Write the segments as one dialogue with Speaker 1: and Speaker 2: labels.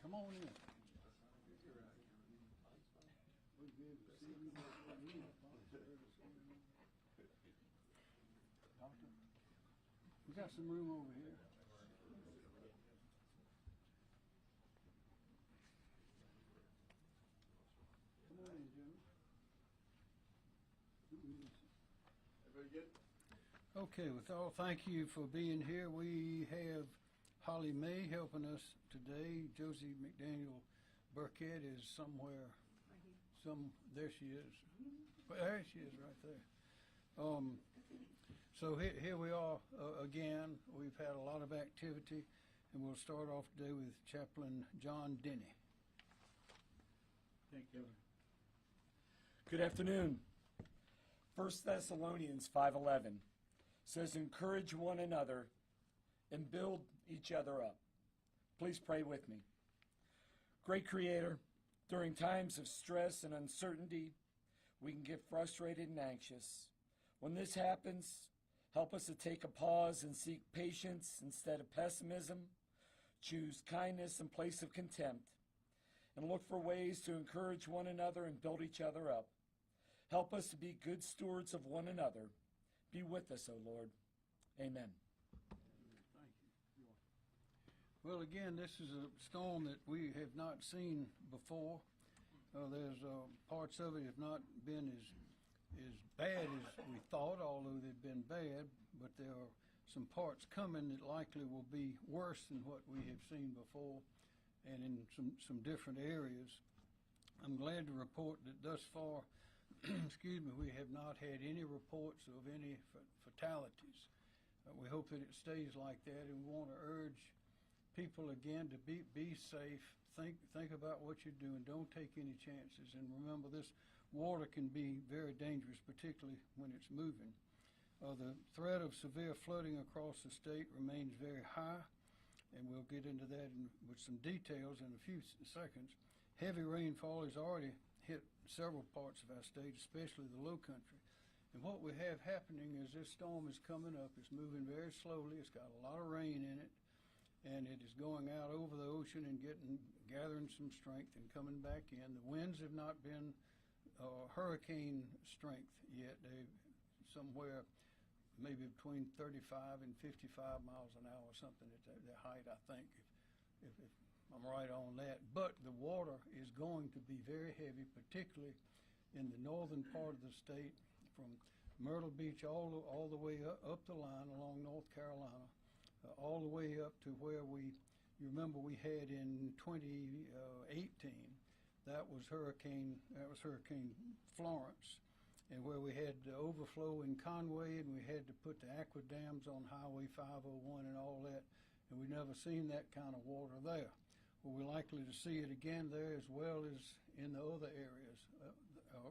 Speaker 1: Come on in. Doctor, we got some room over here. Come on in, Jimmy.
Speaker 2: Everybody good?
Speaker 1: Okay, with all, thank you for being here. We have Holly May helping us today. Josie McDaniel Burkett is somewhere. There she is. Well, there she is right there. So here we are again. We've had a lot of activity, and we'll start off today with Chaplain John Denny.
Speaker 3: Thank you. Good afternoon. 1 Thessalonians 5:11 says, encourage one another and build each other up. Please pray with me. Great Creator, during times of stress and uncertainty, we can get frustrated and anxious. When this happens, help us to take a pause and seek patience instead of pessimism, choose kindness in place of contempt, and look for ways to encourage one another and build each other up. Help us to be good stewards of one another. Be with us, O Lord. Amen.
Speaker 1: Thank you. Well, again, this is a storm that we have not seen before. There's parts of it have not been as bad as we thought, although they've been bad, but there are some parts coming that likely will be worse than what we have seen before and in some different areas. I'm glad to report that thus far, excuse me, we have not had any reports of any fatalities. We hope that it stays like that, and we want to urge people again to be safe. Think about what you're doing. Don't take any chances. And remember, this water can be very dangerous, particularly when it's moving. The threat of severe flooding across the state remains very high, and we'll get into that with some details in a few seconds. Heavy rainfall has already hit several parts of our state, especially the low country. And what we have happening is this storm is coming up. It's moving very slowly. It's got a lot of rain in it, and it is going out over the ocean and gathering some strength and coming back in. The winds have not been hurricane strength yet. They're somewhere maybe between 35 and 55 miles an hour, something at their height, I think, if I'm right on that. But the water is going to be very heavy, particularly in the northern part of the state, from Myrtle Beach all the way up the line along North Carolina, all the way up to where you remember we had in 2018, that was Hurricane Florence, and where we had the overflow in Conway, and we had to put the aqua dams on Highway 501 and all that, and we've never seen that kind of water there. Well, we're likely to see it again there as well as in the other areas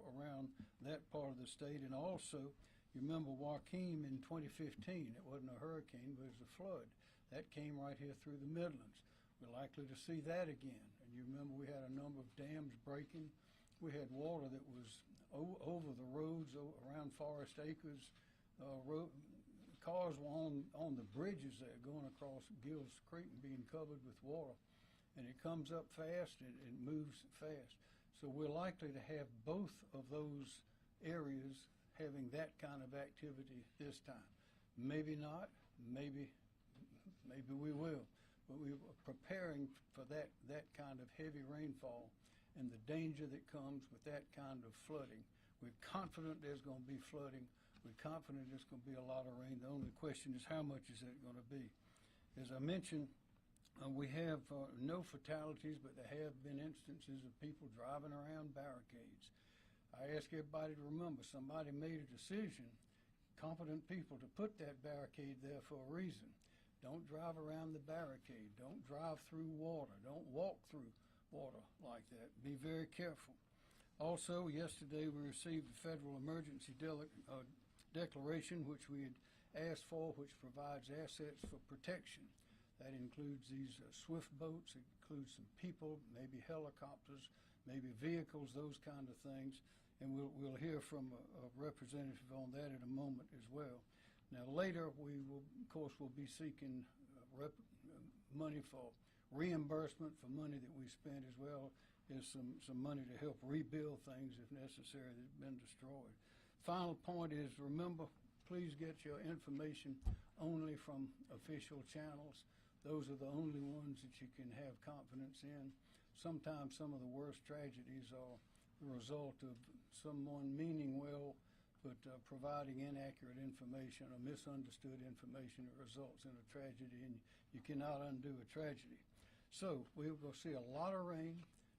Speaker 1: around that part of the state. And also, you remember Joaquin in 2015, it wasn't a hurricane, but it was a flood. That came right here through the Midlands. We're likely to see that again. And you remember we had a number of dams breaking. We had water that was over the roads around Forest Acres. Cars were on the bridges there going across Gills Creek and being covered with water. And it comes up fast and it moves fast. So we're likely to have both of those areas having that kind of activity this time. Maybe not, maybe we will. But we were preparing for that kind of heavy rainfall and the danger that comes with that kind of flooding. We're confident there's going to be flooding. We're confident there's going to be a lot of rain. The only question is how much is it going to be? As I mentioned, we have no fatalities, but there have been instances of people driving around barricades. I ask everybody to remember somebody made a decision, competent people, to put that barricade there for a reason. Don't drive around the barricade. Don't drive through water. Don't walk through water like that. Be very careful. Also, yesterday we received the federal emergency declaration, which we had asked for, which provides assets for protection. That includes these swift boats, it includes some people, maybe helicopters, maybe vehicles, those kind of things. And we'll hear from a representative on that in a moment as well. Now later we will, of course, we'll be seeking money for reimbursement for money that we spent, as well as some money to help rebuild things if necessary that's been destroyed. Final point is, remember, please get your information only from official channels. Those are the only ones that you can have confidence in. Sometimes some of the worst tragedies are the result of someone meaning well, but providing inaccurate information or misunderstood information that results in a tragedy, and you cannot undo a tragedy. So we're going to see a lot of rain,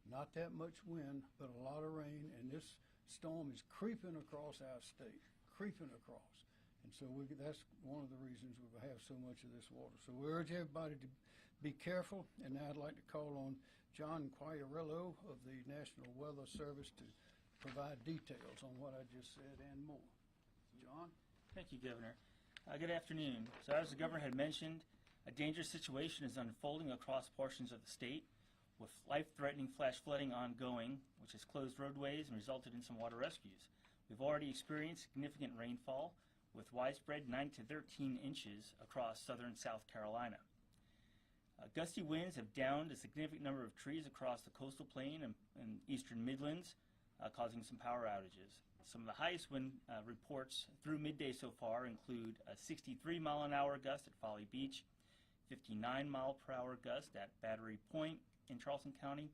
Speaker 1: not that much wind, but a lot of rain, and this storm is creeping across our state, creeping across. And so that's one of the reasons we have so much of this water. So we urge everybody to be careful, and now I'd like to call on John Quagliarello of the National Weather Service to provide details on what I just said and more. John?
Speaker 4: Thank you, Governor. Good afternoon. So as the Governor had mentioned, a dangerous situation is unfolding across portions of the state, with life-threatening flash flooding ongoing, which has closed roadways and resulted in some water rescues. We've already experienced significant rainfall, with widespread 9 to 13 inches across southern South Carolina. Gusty winds have downed a significant number of trees across the coastal plain and eastern Midlands, causing some power outages. Some of the highest wind reports through midday so far include a 63-mile-an-hour gust at Folly Beach, 59-mile-per-hour gust at Battery Point in Charleston County,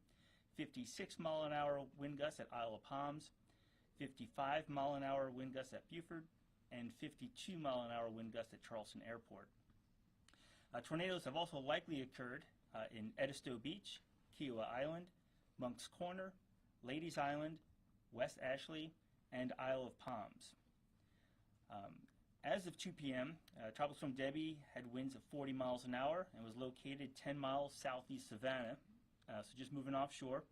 Speaker 4: 56-mile-an-hour wind gust at Isle of Palms, 55-mile-an-hour wind gust at Beaufort, and 52-mile-an-hour wind gust at Charleston Airport. Tornadoes have also likely occurred in Edisto Beach, Kiowa Island, Monk's Corner, Ladies Island, West Ashley, and Isle of Palms. As of 2 p.m., Tropical Storm Debby had winds of 40 miles an hour and was located 10 miles southeast Savannah, so just moving offshore,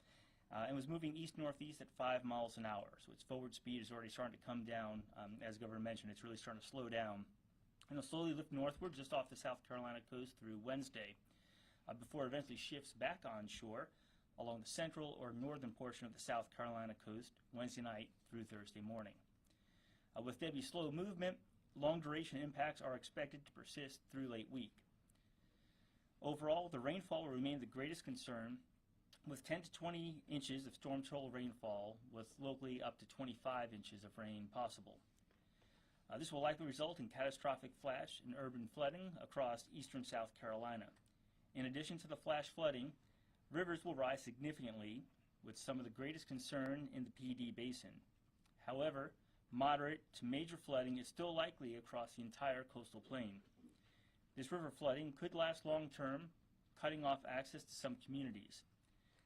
Speaker 4: and was moving east-northeast at 5 miles an hour. So its forward speed is already starting to come down. As Governor mentioned, it's really starting to slow down. And it'll slowly lift northward just off the South Carolina coast through Wednesday, before it eventually shifts back onshore along the central or northern portion of the South Carolina coast Wednesday night through Thursday morning. With Debbie's slow movement, long-duration impacts are expected to persist through late week. Overall, the rainfall will remain the greatest concern, with 10 to 20 inches of storm total rainfall, with locally up to 25 inches of rain possible. This will likely result in catastrophic flash and urban flooding across eastern South Carolina. In addition to the flash flooding, rivers will rise significantly, with some of the greatest concern in the PD Basin. However, moderate to major flooding is still likely across the entire coastal plain. This river flooding could last long-term, cutting off access to some communities.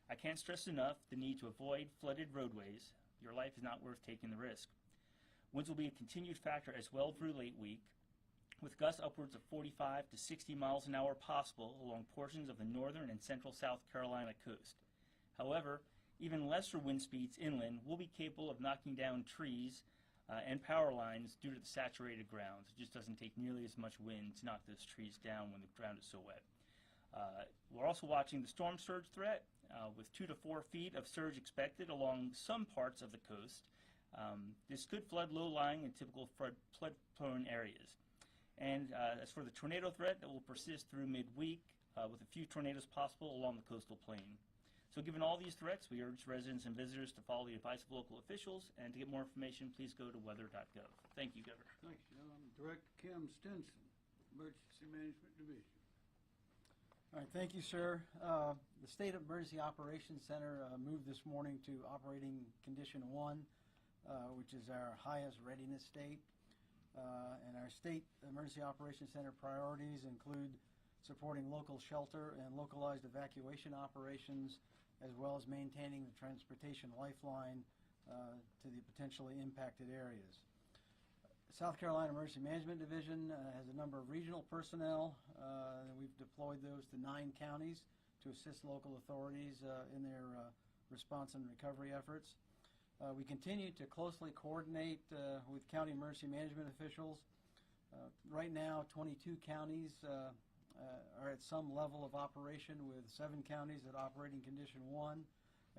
Speaker 4: I can't stress enough the need to avoid flooded roadways. Your life is not worth taking the risk. Winds will be a continued factor as well through late week, with gusts upwards of 45 to 60 miles an hour possible along portions of the northern and central South Carolina coast. However, even lesser wind speeds inland will be capable of knocking down trees and power lines due to the saturated grounds. It just doesn't take nearly as much wind to knock those trees down when the ground is so wet. We're also watching the storm surge threat, with 2 to 4 feet of surge expected along some parts of the coast. This could flood low-lying and typical flood-prone areas. And as for the tornado threat, that will persist through midweek, with a few tornadoes possible along the coastal plain. So given all these threats, we urge residents and visitors to follow the advice of local officials, and to get more information, please go to weather.gov. Thank you, Governor.
Speaker 1: Thanks, John. Director Kim Stinson, Emergency Management Division.
Speaker 5: All right, thank you, sir. The State Emergency Operations Center moved this morning to Operating Condition 1, which is our highest readiness state. And our State Emergency Operations Center priorities include supporting local shelter and localized evacuation operations, as well as maintaining the transportation lifeline to the potentially impacted areas. South Carolina Emergency Management Division has a number of regional personnel, and we've deployed those to 9 counties to assist local authorities in their response and recovery efforts. We continue to closely coordinate with county emergency management officials. Right now, 22 counties are at some level of operation, with 7 counties at Operating Condition 1.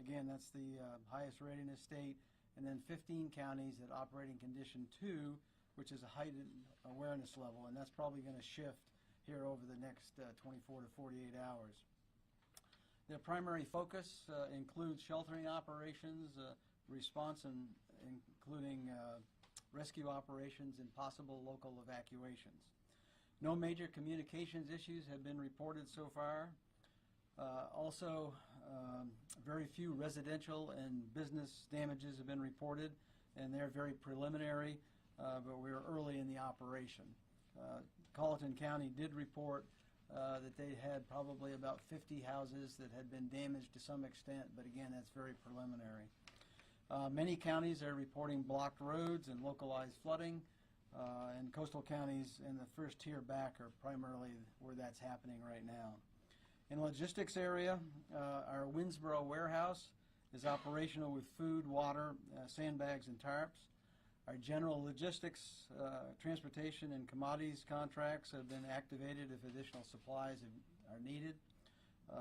Speaker 5: Again, that's the highest readiness state. And then 15 counties at Operating Condition 2, which is a heightened awareness level, and that's probably going to shift here over the next 24 to 48 hours. Their primary focus includes sheltering operations, response including rescue operations and possible local evacuations. No major communications issues have been reported so far. Also, very few residential and business damages have been reported, and they're very preliminary, but we're early in the operation. Colleton County did report that they had probably about 50 houses that had been damaged to some extent, but again, that's very preliminary. Many counties are reporting blocked roads and localized flooding, and coastal counties in the first tier back are primarily where that's happening right now. In the logistics area, our Winnsboro warehouse is operational with food, water, sandbags, and tarps. Our general logistics, transportation, and commodities contracts have been activated if additional supplies are needed.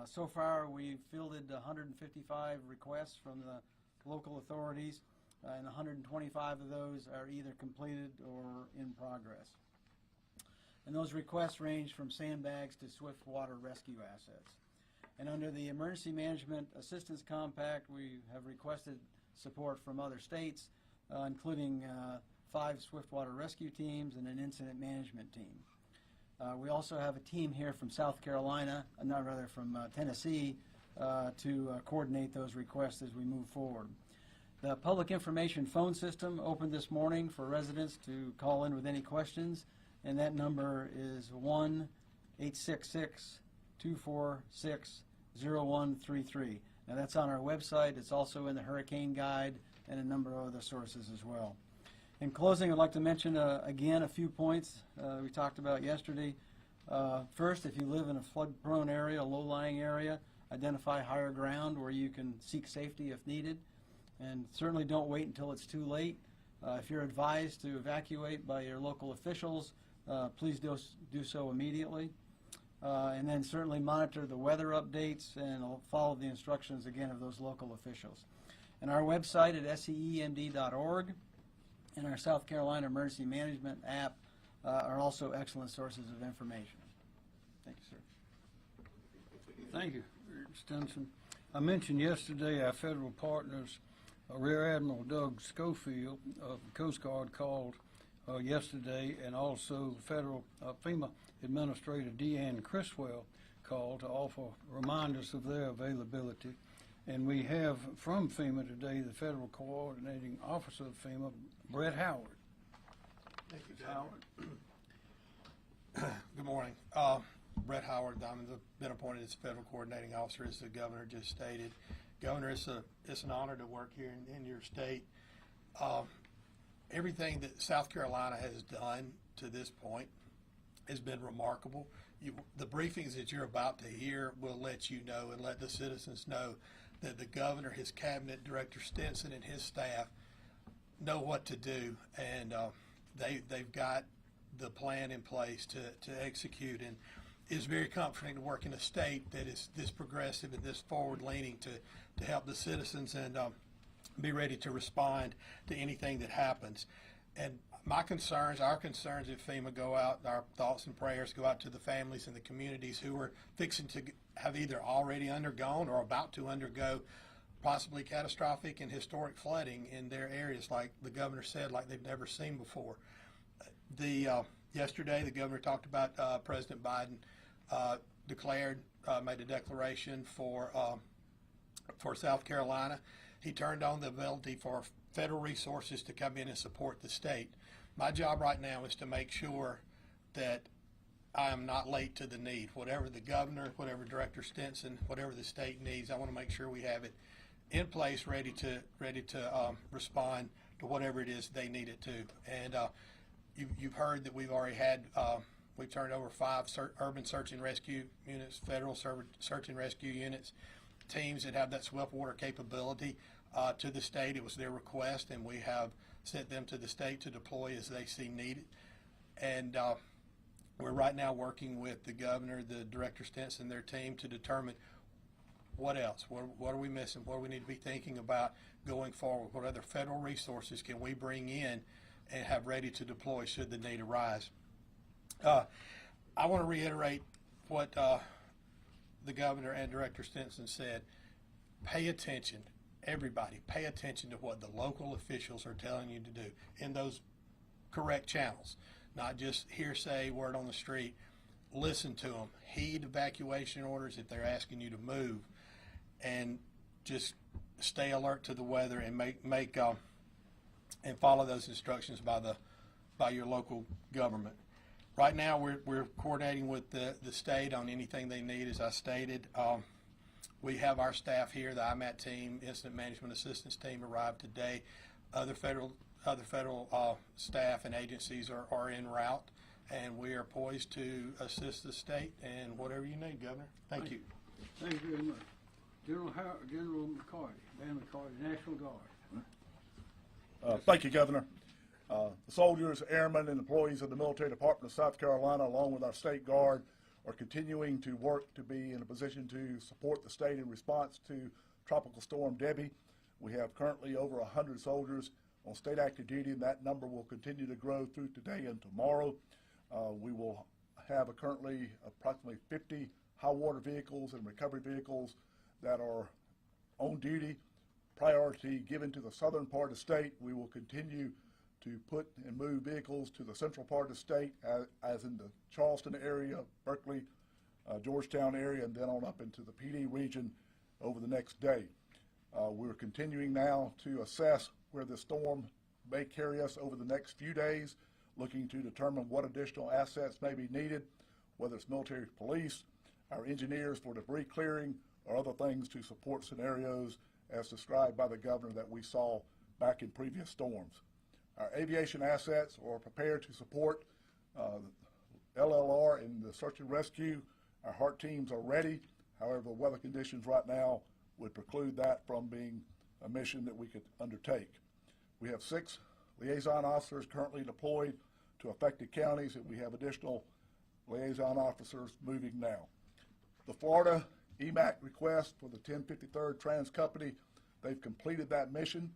Speaker 5: So far, we've fielded 155 requests from the local authorities, and 125 of those are either completed or in progress. And those requests range from sandbags to swift water rescue assets. And under the Emergency Management Assistance Compact, we have requested support from other states, including 5 swift water rescue teams and an incident management team. We also have a team here from South Carolina, from Tennessee, to coordinate those requests as we move forward. The public information phone system opened this morning for residents to call in with any questions, and that number is 1-866-246-0133. Now that's on our website. It's also in the Hurricane Guide and a number of other sources as well. In closing, I'd like to mention again a few points we talked about yesterday. First, if you live in a flood-prone area, a low-lying area, identify higher ground where you can seek safety if needed. And certainly don't wait until it's too late. If you're advised to evacuate by your local officials, please do so immediately. And then certainly monitor the weather updates and follow the instructions again of those local officials. And our website at seemd.org and our South Carolina Emergency Management app are also excellent sources of information. Thank you, sir.
Speaker 1: Thank you, Stinson. I mentioned yesterday our federal partners, Rear Admiral Doug Schofield of the Coast Guard called yesterday, and also federal FEMA Administrator Deanne Criswell called to offer reminders of their availability. And we have from FEMA today the Federal Coordinating Officer of FEMA, Brett Howard.
Speaker 6: Thank you, Howard. Good morning. Brett Howard. I've been appointed as Federal Coordinating Officer, as the Governor just stated. Governor, it's an honor to work here in your state. Everything that South Carolina has done to this point has been remarkable. The briefings that you're about to hear will let you know and let the citizens know that the Governor, his cabinet, Director Stinson, and his staff know what to do, and they've got the plan in place to execute. And it's very comforting to work in a state that is this progressive and this forward-leaning to help the citizens and be ready to respond to anything that happens. And our concerns at FEMA go out, our thoughts and prayers go out to the families and the communities who are fixing to have either already undergone or about to undergo possibly catastrophic and historic flooding in their areas, like the Governor said, like they've never seen before. Yesterday, the Governor talked about President Biden made a declaration for South Carolina. He turned on the ability for federal resources to come in and support the state. My job right now is to make sure that I am not late to the need. Whatever the Governor, whatever Director Stinson, whatever the state needs, I want to make sure we have it in place, ready to respond to whatever it is they need it to. And you've heard that we've already had we've turned over 5 urban search and rescue units, federal search and rescue units, teams that have that swift water capability to the state. It was their request, and we have sent them to the state to deploy as they see needed. And we're right now working with the Governor, the Director Stinson, their team to determine what else, what are we missing, what do we need to be thinking about going forward, what other federal resources can we bring in and have ready to deploy should the need arise. I want to reiterate what the governor and Director Stinson said, pay attention, everybody, pay attention to what the local officials are telling you to do in those correct channels, not just hearsay, word on the street. Listen to them, heed evacuation orders if they're asking you to move, and just stay alert to the weather and and follow those instructions by your local government. Right now, we're coordinating with the state on anything they need. As I stated, we have our staff here, the IMAT team, Incident Management Assistance Team, arrived today. Other federal staff and agencies are en route, and we are poised to assist the state and whatever you need, Governor. Thank you.
Speaker 1: Thank you very much. General McCarty, Dan McCarty, National Guard.
Speaker 2: Thank you, Governor. The soldiers, airmen, and employees of the Military Department of South Carolina, along with our State Guard, are continuing to work to be in a position to support the state in response to Tropical Storm Debby. We have currently over 100 soldiers on state active duty, and that number will continue to grow through today and tomorrow. We will have currently approximately 50 high water vehicles and recovery vehicles that are on duty. Priority given to the southern part of the state. We will continue to put and move vehicles to the central part of the state, as in the Charleston area, Berkeley, Georgetown area, and then on up into the PD region over the next day. We're continuing now to assess where the storm may carry us over the next few days, looking to determine what additional assets may be needed, whether it's military police, our engineers for debris clearing, or other things to support scenarios as described by the governor that we saw back in previous storms. Our aviation assets are prepared to support LLR in the search and rescue. Our HART teams are ready. However, the weather conditions right now would preclude that from being a mission that we could undertake. We have 6 liaison officers currently deployed to affected counties, and we have additional liaison officers moving now. The Florida EMAC request for the 1053rd Trans Company, they've completed that mission.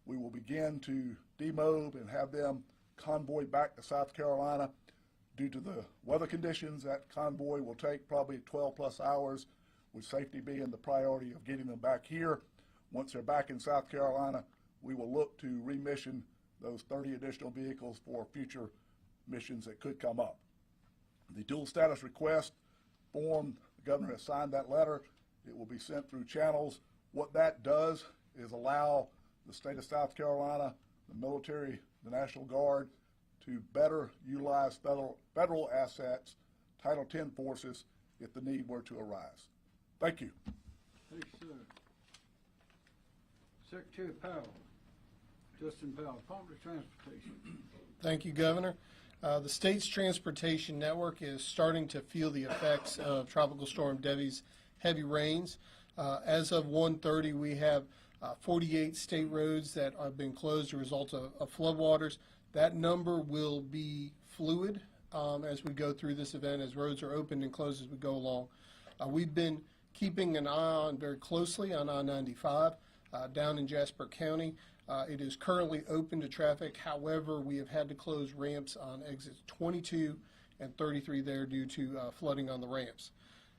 Speaker 2: We will begin to demob and have them convoy back to South Carolina. Due to the weather conditions, that convoy will take probably 12 plus hours, with safety being the priority of getting them back here. Once they're back in South Carolina, we will look to remission those 30 additional vehicles for future missions that could come up. The dual status request form, the governor has signed that letter. It will be sent through channels. What that does is allow the state of South Carolina, the military, the National Guard, to better utilize federal assets, Title X forces, if the need were to arise. Thank you.
Speaker 1: Thank you, sir. Secretary Powell, Justin Powell, Department of Transportation.
Speaker 7: Thank you, Governor. The state's transportation network is starting to feel the effects of Tropical Storm Debby's heavy rains. As of 1:30, we have 48 state roads that have been closed as a result of floodwaters. That number will be fluid as we go through this event, as roads are opened and closed as we go along. We've been keeping an eye on very closely on I-95 down in Jasper County. It is currently open to traffic. However, we have had to close ramps on exits 22 and 33 there due to flooding on the ramps.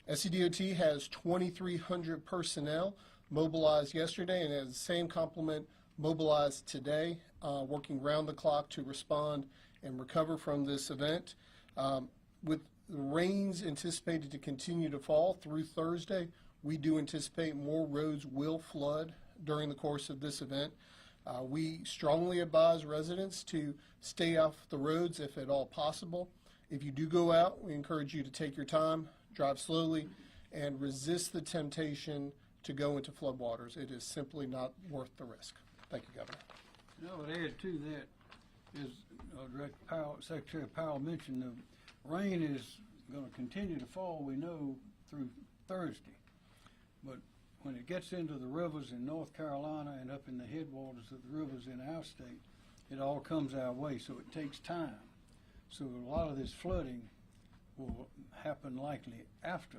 Speaker 7: SCDOT has 2,300 personnel mobilized yesterday and has the same complement mobilized today, working round the clock to respond and recover from this event. With the rains anticipated to continue to fall through Thursday, we do anticipate more roads will flood during the course of this event. We strongly advise residents to stay off the roads if at all possible. If you do go out, we encourage you to take your time, drive slowly, and resist the temptation to go into floodwaters. It is simply not worth the risk. Thank you, Governor.
Speaker 1: I would add to that, as Director Powell, Secretary Powell mentioned, the rain is going to continue to fall, we know, through Thursday. But when it gets into the rivers in North Carolina and up in the headwaters of the rivers in our state, it all comes our way, so it takes time. So a lot of this flooding will happen likely after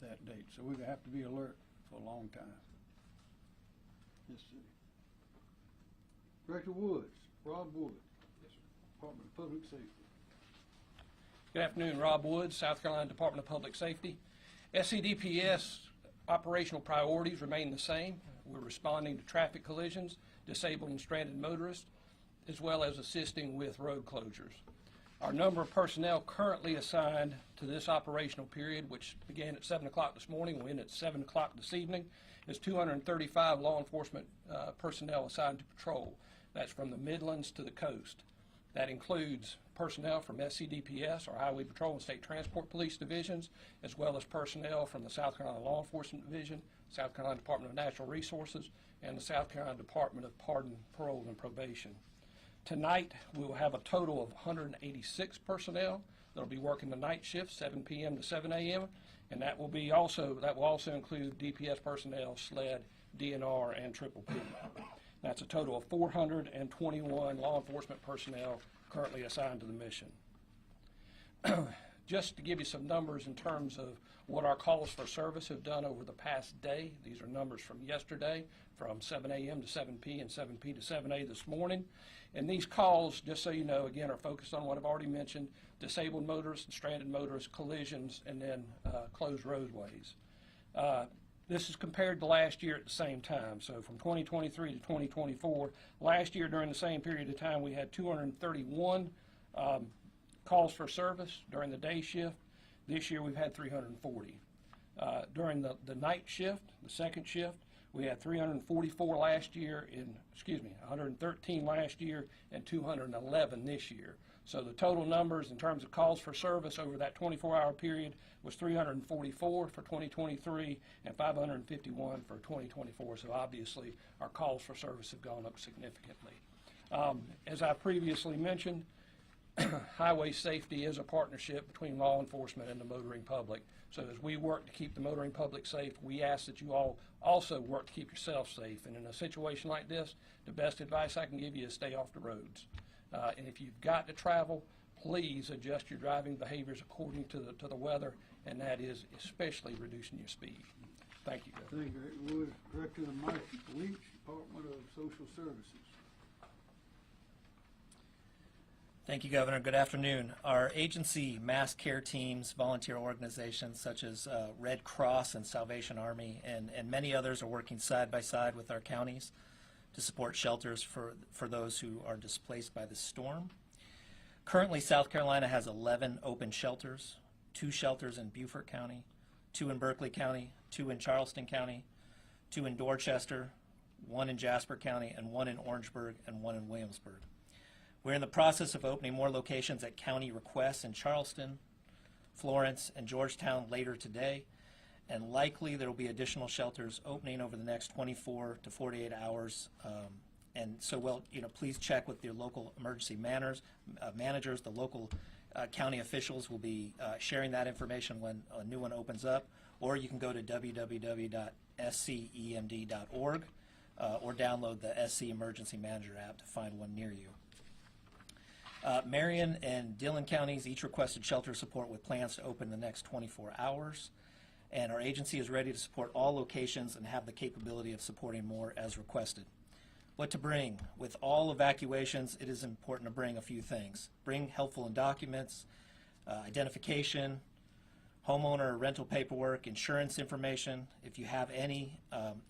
Speaker 1: that date, so we have to be alert for a long time. Yes, sir. Director Woods, Rob Wood. Yes, sir. Department of Public Safety.
Speaker 8: Good afternoon, Rob Woods, South Carolina Department of Public Safety. SCDPS operational priorities remain the same. We're responding to traffic collisions, disabling stranded motorists, as well as assisting with road closures. Our number of personnel currently assigned to this operational period, which began at 7 o'clock this morning, will end at 7 o'clock this evening, is 235 law enforcement personnel assigned to patrol. That's from the Midlands to the coast. That includes personnel from SCDPS, or Highway Patrol and State Transport Police Divisions, as well as personnel from the South Carolina Law Enforcement Division, South Carolina Department of Natural Resources, and the South Carolina Department of Pardon, Parole, and Probation. Tonight, we will have a total of 186 personnel that will be working the night shift, 7 p.m. to 7 a.m., and that will also include DPS personnel, SLED, DNR, and Triple P. That's a total of 421 law enforcement personnel currently assigned to the mission. Just to give you some numbers in terms of what our calls for service have done over the past day, these are numbers from yesterday, from 7 a.m. to 7 p. and 7 p. to 7 a. this morning. And these calls, just so you know, again, are focused on what I've already mentioned: disabled motorists, stranded motorists, collisions, and then closed roadways. This is compared to last year at the same time. So from 2023 to 2024, last year during the same period of time, we had 231 calls for service during the day shift. This year we've had 340. During the night shift, the second shift, we had 344 last year, 113 last year, and 211 this year. So the total numbers in terms of calls for service over that 24-hour period was 344 for 2023 and 551 for 2024. So obviously our calls for service have gone up significantly. As I previously mentioned, highway safety is a partnership between law enforcement and the motoring public. So as we work to keep the motoring public safe, we ask that you all also work to keep yourself safe. And in a situation like this, the best advice I can give you is stay off the roads. And if you've got to travel, please adjust your driving behaviors according to the weather, and that is especially reducing your speed. Thank you.
Speaker 1: Thank you. Lewis, Director of Mike Leach, Department of Social Services.
Speaker 9: Thank you, Governor. Good afternoon. Our agency, mass care teams, volunteer organizations such as Red Cross and Salvation Army, and many others are working side by side with our counties to support shelters for those who are displaced by the storm. Currently, South Carolina has 11 open shelters, 2 shelters in Beaufort County, 2 in Berkeley County, 2 in Charleston County, 2 in Dorchester, 1 in Jasper County, and 1 in Orangeburg, and 1 in Williamsburg. We're in the process of opening more locations at county requests in Charleston, Florence, and Georgetown later today, and likely there will be additional shelters opening over the next 24 to 48 hours. And so, please check with your local emergency managers. The local county officials will be sharing that information when a new one opens up, or you can go to www.scemd.org or download the SC Emergency Manager app to find one near you. Marion and Dillon counties each requested shelter support with plans to open the next 24 hours. And our agency is ready to support all locations and have the capability of supporting more as requested. What to bring? With all evacuations, it is important to bring a few things. Bring helpful documents, identification, homeowner or rental paperwork, insurance information, if you have any,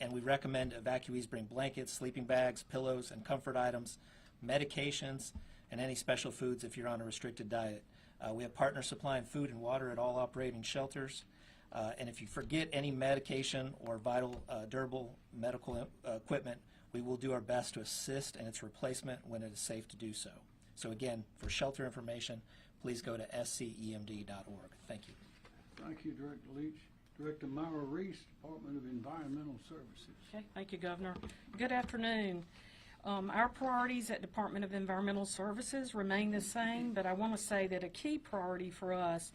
Speaker 9: and we recommend evacuees bring blankets, sleeping bags, pillows, and comfort items, medications, and any special foods if you're on a restricted diet. We have partners supplying food and water at all operating shelters. And if you forget any medication or vital durable medical equipment, we will do our best to assist in its replacement when it is safe to do so. So again, for shelter information, please go to scemd.org. Thank you.
Speaker 1: Thank you, Director Leach. Director Myra Reese, Department of Environmental Services.
Speaker 10: Okay, thank you, Governor. Good afternoon. Our priorities at Department of Environmental Services remain the same, but I want to say that a key priority for us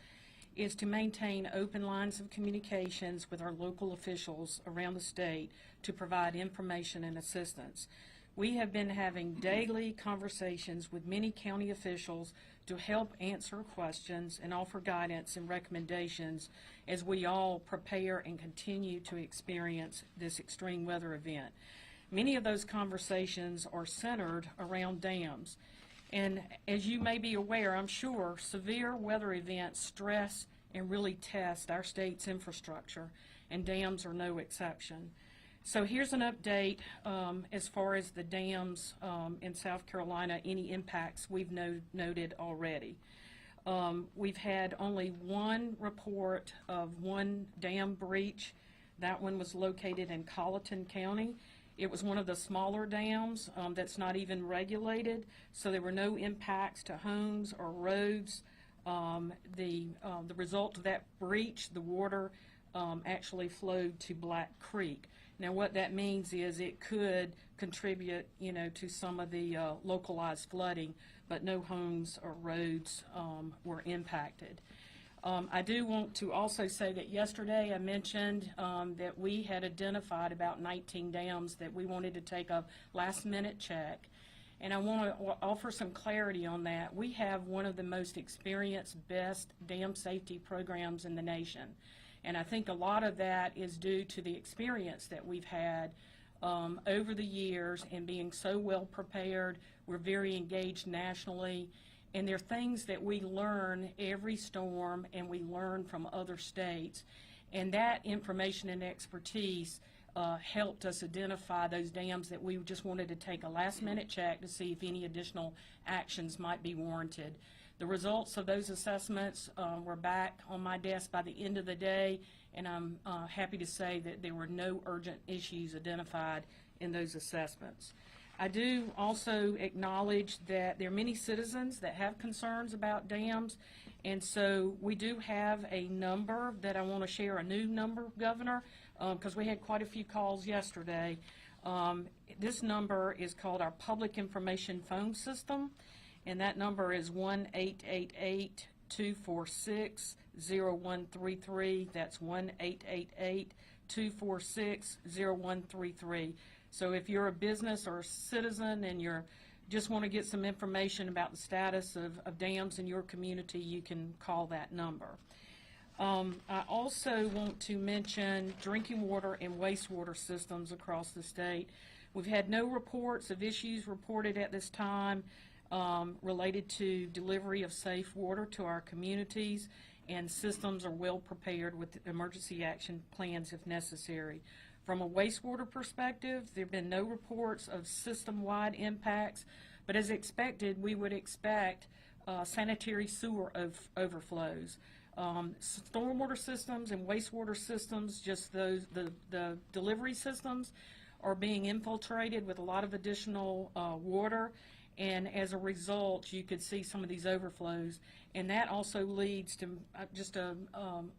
Speaker 10: is to maintain open lines of communications with our local officials around the state to provide information and assistance. We have been having daily conversations with many county officials to help answer questions and offer guidance and recommendations as we all prepare and continue to experience this extreme weather event. Many of those conversations are centered around dams. And as you may be aware, I'm sure, severe weather events stress and really test our state's infrastructure, and dams are no exception. So here's an update as far as the dams in South Carolina, any impacts we've noted already. We've had only one report of one dam breach. That one was located in Colleton County. It was one of the smaller dams that's not even regulated, so there were no impacts to homes or roads. The result of that breach, the water actually flowed to Black Creek. Now, what that means is it could contribute, to some of the localized flooding, but no homes or roads were impacted. I do want to also say that yesterday I mentioned that we had identified about 19 dams that we wanted to take a last-minute check. And I want to offer some clarity on that. We have one of the most experienced, best dam safety programs in the nation. And I think a lot of that is due to the experience that we've had over the years and being so well prepared. We're very engaged nationally. And there are things that we learn every storm, and we learn from other states. And that information and expertise helped us identify those dams that we just wanted to take a last-minute check to see if any additional actions might be warranted. The results of those assessments were back on my desk by the end of the day, and I'm happy to say that there were no urgent issues identified in those assessments. I do also acknowledge that there are many citizens that have concerns about dams, and so we do have a number that I want to share, a new number, Governor, because we had quite a few calls yesterday. This number is called our Public Information Phone System, and that number is 1-888-246-0133. That's 1-888-246-0133. So if you're a business or a citizen and you're just want to get some information about the status of dams in your community, you can call that number. I also want to mention drinking water and wastewater systems across the state. We've had no reports of issues reported at this time related to delivery of safe water to our communities, and systems are well prepared with emergency action plans if necessary. From a wastewater perspective, there have been no reports of system-wide impacts, but as expected, we would expect sanitary sewer overflows. Stormwater systems and wastewater systems, just the delivery systems, are being infiltrated with a lot of additional water, and as a result, you could see some of these overflows. And that also leads to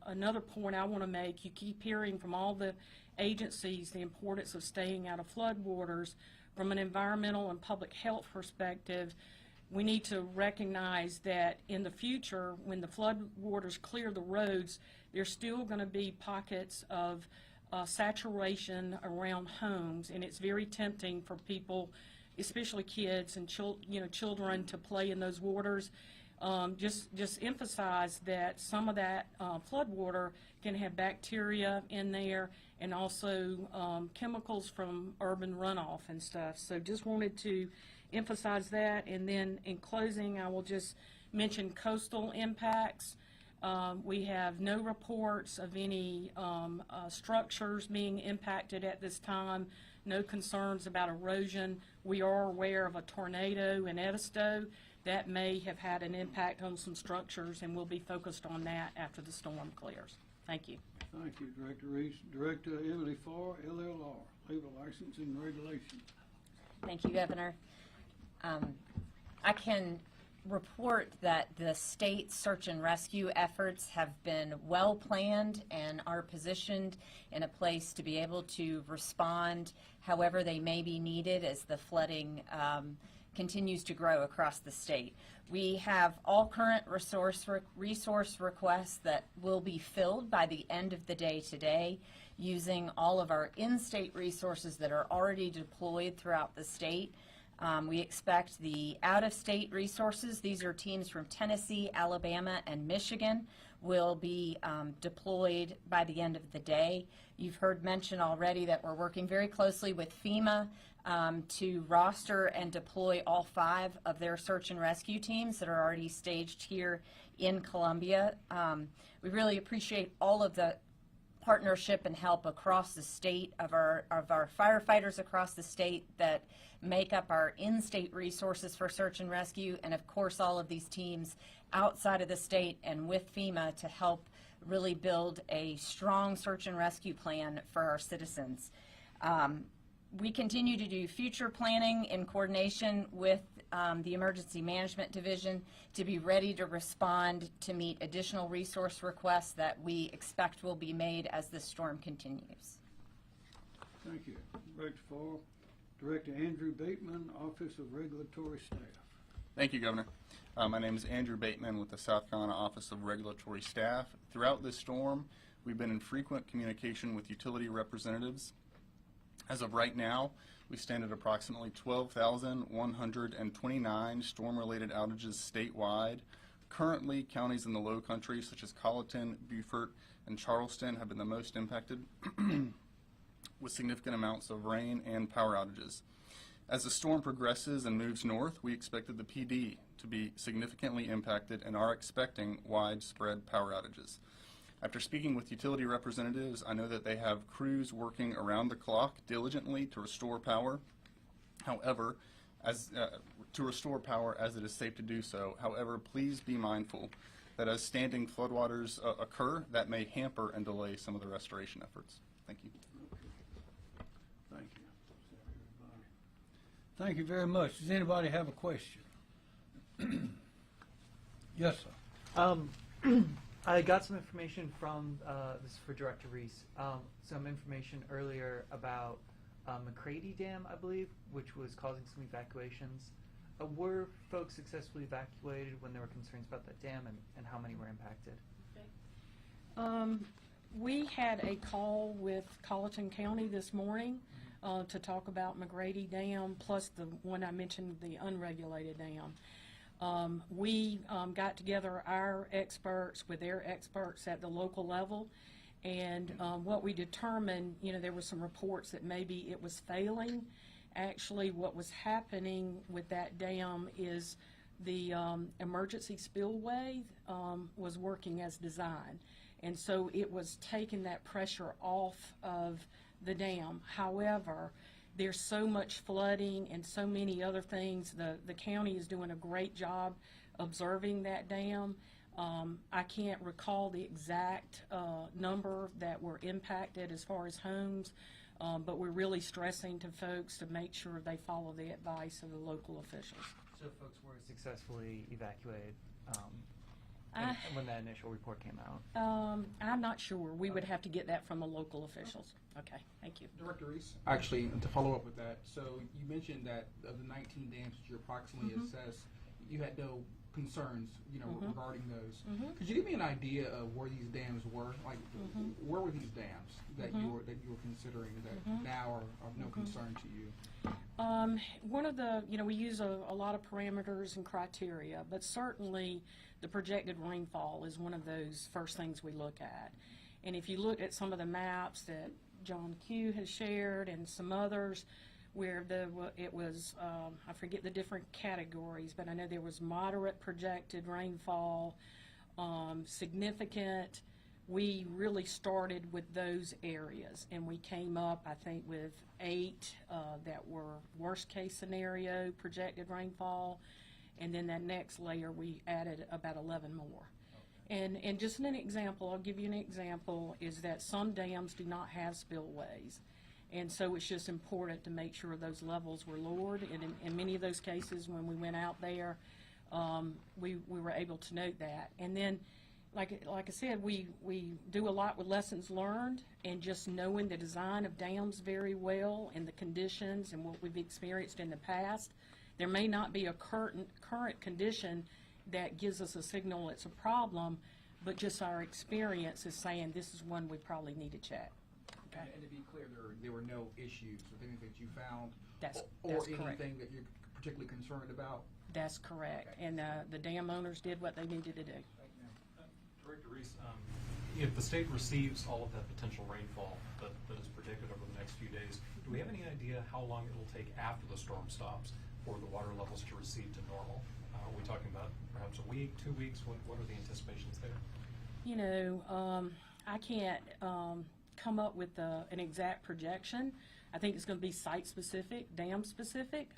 Speaker 10: another point I want to make. You keep hearing from all the agencies the importance of staying out of floodwaters. From an environmental and public health perspective, we need to recognize that in the future, when the floodwaters clear the roads, there's still going to be pockets of saturation around homes, and it's very tempting for people, especially kids and children, to play in those waters. Just emphasize that some of that flood water can have bacteria in there, and also chemicals from urban runoff and stuff. So just wanted to emphasize that. And then in closing, I will just mention coastal impacts. We have no reports of any structures being impacted at this time, no concerns about erosion. We are aware of a tornado in Edisto that may have had an impact on some structures, and we'll be focused on that after the storm clears. Thank you.
Speaker 1: Thank you, Director Reese. Director Emily Farr, LLR, Labor Licensing and Regulation.
Speaker 11: Thank you, Governor. I can report that the state search and rescue efforts have been well planned and are positioned in a place to be able to respond however they may be needed as the flooding continues to grow across the state. We have all current resource requests that will be filled by the end of the day today using all of our in-state resources that are already deployed throughout the state. We expect the out-of-state resources. These are teams from Tennessee, Alabama, and Michigan. will be deployed by the end of the day. You've heard mention already that we're working very closely with FEMA to roster and deploy all 5 of their search and rescue teams that are already staged here in Columbia. We really appreciate all of the partnership and help across the state of our firefighters across the state that make up our in-state resources for search and rescue, and of course all of these teams outside of the state and with FEMA to help really build a strong search and rescue plan for our citizens. We continue to do future planning in coordination with the Emergency Management Division to be ready to respond to meet additional resource requests that we expect will be made as this storm continues.
Speaker 1: Thank you. Director Fall. Director Andrew Bateman, Office of Regulatory Staff.
Speaker 12: Thank you, Governor. My name is Andrew Bateman with the South Carolina Office of Regulatory Staff. Throughout this storm, we've been in frequent communication with utility representatives. As of right now, we stand at approximately 12,129 storm-related outages statewide. Currently, counties in the Low Country, such as Colleton, Beaufort, and Charleston, have been the most impacted with significant amounts of rain and power outages. As the storm progresses and moves north, we expected the PD to be significantly impacted and are expecting widespread power outages. After speaking with utility representatives, I know that they have crews working around the clock diligently to restore power. However, to restore power as it is safe to do so. However, please be mindful that as standing floodwaters occur, that may hamper and delay some of the restoration efforts. Thank you.
Speaker 1: Thank you. Thank you very much. Does anybody have a question? Yes, sir.
Speaker 13: I got some information from, this is for Director Reese, some information earlier about McCready Dam, I believe, which was causing some evacuations. Were folks successfully evacuated when there were concerns about that dam, and how many were impacted?
Speaker 10: We had a call with Colleton County this morning to talk about McGrady Dam, plus the one I mentioned, the unregulated dam. We got together our experts with their experts at the local level, and what we determined, there were some reports that maybe it was failing. Actually, what was happening with that dam is the emergency spillway was working as designed, and so it was taking that pressure off of the dam. However, there's so much flooding and so many other things. The county is doing a great job observing that dam. I can't recall the exact number that were impacted as far as homes, but we're really stressing to folks to make sure they follow the advice of the local officials.
Speaker 13: So folks were successfully evacuated when that initial report came out?
Speaker 10: I'm not sure. We would have to get that from the local officials. Okay, thank you.
Speaker 14: Director Reese, actually, to follow up with that, so you mentioned that of the 19 dams that you approximately assessed, you had no concerns, regarding those. Could you give me an idea of where these dams were? Like, where were these dams that you were considering that now are of no concern to you?
Speaker 10: One of the, we use a lot of parameters and criteria, but certainly the projected rainfall is one of those first things we look at. And if you look at some of the maps that John Q has shared and some others where it was, I forget the different categories, but I know there was moderate projected rainfall, significant. We really started with those areas, and we came up, I think, with 8 that were worst case scenario projected rainfall, and then that next layer we added about 11 more. And just an example, I'll give you an example, is that some dams do not have spillways. And so it's just important to make sure those levels were lowered. And in many of those cases, when we went out there, we were able to note that. And then, like I said, we do a lot with lessons learned and just knowing the design of dams very well and the conditions and what we've experienced in the past. There may not be a current condition that gives us a signal it's a problem, but just our experience is saying this is one we probably need to check. Okay.
Speaker 14: And to be clear, there were no issues with anything that you found
Speaker 10: or
Speaker 14: anything
Speaker 10: correct.
Speaker 14: that you're particularly concerned about?
Speaker 10: That's correct. And the dam owners did what they needed to do.
Speaker 15: Director Reese, if the state receives all of that potential rainfall that is predicted over the next few days, do we have any idea how long it will take after the storm stops for the water levels to recede to normal? Are we talking about perhaps a week, 2 weeks? What are the anticipations there?
Speaker 10: You know, I can't come up with an exact projection. I think it's going to be site-specific, dam-specific.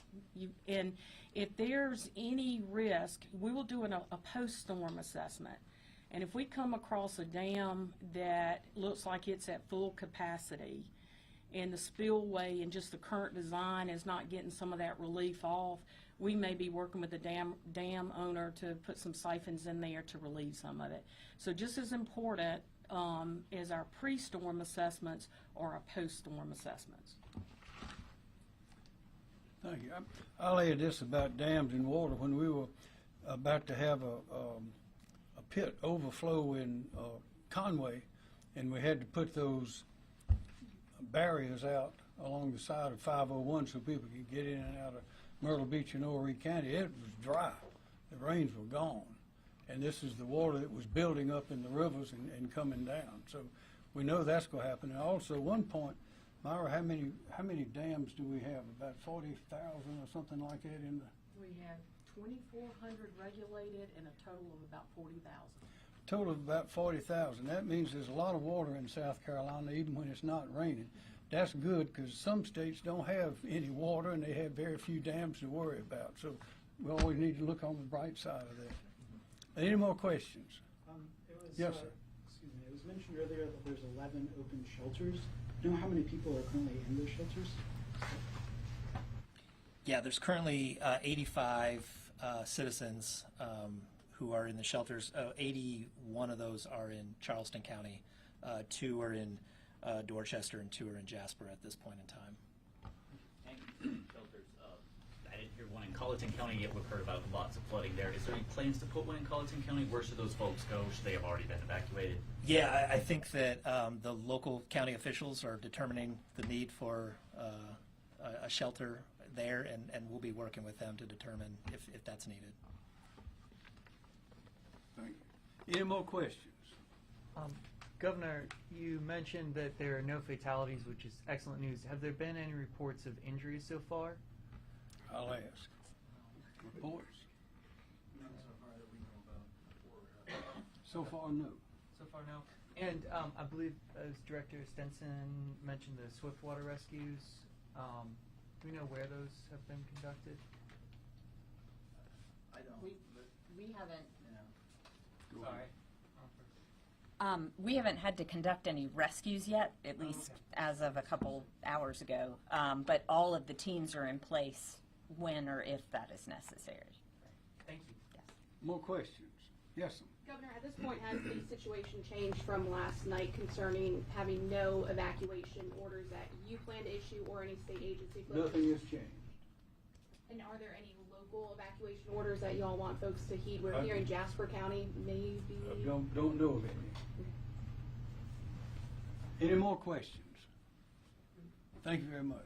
Speaker 10: And if there's any risk, we will do a post-storm assessment. And if we come across a dam that looks like it's at full capacity and the spillway and just the current design is not getting some of that relief off, we may be working with the dam owner to put some siphons in there to relieve some of it. So just as important as our pre-storm assessments are our post-storm assessments.
Speaker 1: Thank you. I'll add this about dams and water. When we were about to have a pit overflow in Conway, and we had to put those barriers out along the side of 501 so people could get in and out of Myrtle Beach and Horry County, it was dry. The rains were gone. And this is the water that was building up in the rivers and coming down. So we know that's going to happen. And also, one point, Myra, how many dams do we have? About 40,000 or something like that in the...
Speaker 10: We have 2,400 regulated and a total of about 40,000.
Speaker 1: Total of about 40,000. That means there's a lot of water in South Carolina, even when it's not raining. That's good because some states don't have any water and they have very few dams to worry about. So we always need to look on the bright side of that. Any more questions? Yes, sir.
Speaker 16: Excuse me. It was mentioned earlier that there's 11 open shelters. Do you know how many people are currently in those shelters?
Speaker 9: Yeah, there's currently 85 citizens who are in the shelters. 81 of those are in Charleston County, 2 are in Dorchester, and 2 are in Jasper at this point in time.
Speaker 17: And shelters, I didn't hear one in Colleton County yet. We've heard about lots of flooding there. Is there any plans to put one in Colleton County? Where should those folks go? Should they have already been evacuated?
Speaker 9: Yeah, I think that the local county officials are determining the need for a shelter there, and we'll be working with them to determine if that's needed.
Speaker 1: Thank you. Any more questions?
Speaker 13: Governor, you mentioned that there are no fatalities, which is excellent news. Have there been any reports of injuries so far?
Speaker 1: I'll ask. Reports? So far, no.
Speaker 13: So far, no. And I believe, as Director Stenson mentioned, the swiftwater rescues. Do we know where those have been conducted?
Speaker 11: I don't. We haven't.
Speaker 13: Sorry.
Speaker 11: We haven't had to conduct any rescues yet, at least as of a couple hours ago. But all of the teams are in place when or if that is necessary.
Speaker 13: Thank you.
Speaker 11: Yes.
Speaker 1: More questions? Yes, sir.
Speaker 18: Governor, at this point, has the situation changed from last night concerning having no evacuation orders that you plan to issue or any state agency?
Speaker 1: Nothing has changed.
Speaker 18: And are there any local evacuation orders that y'all want folks to heed? We're here in Jasper County, maybe.
Speaker 1: Don't know of any. Any more questions? Thank you very much.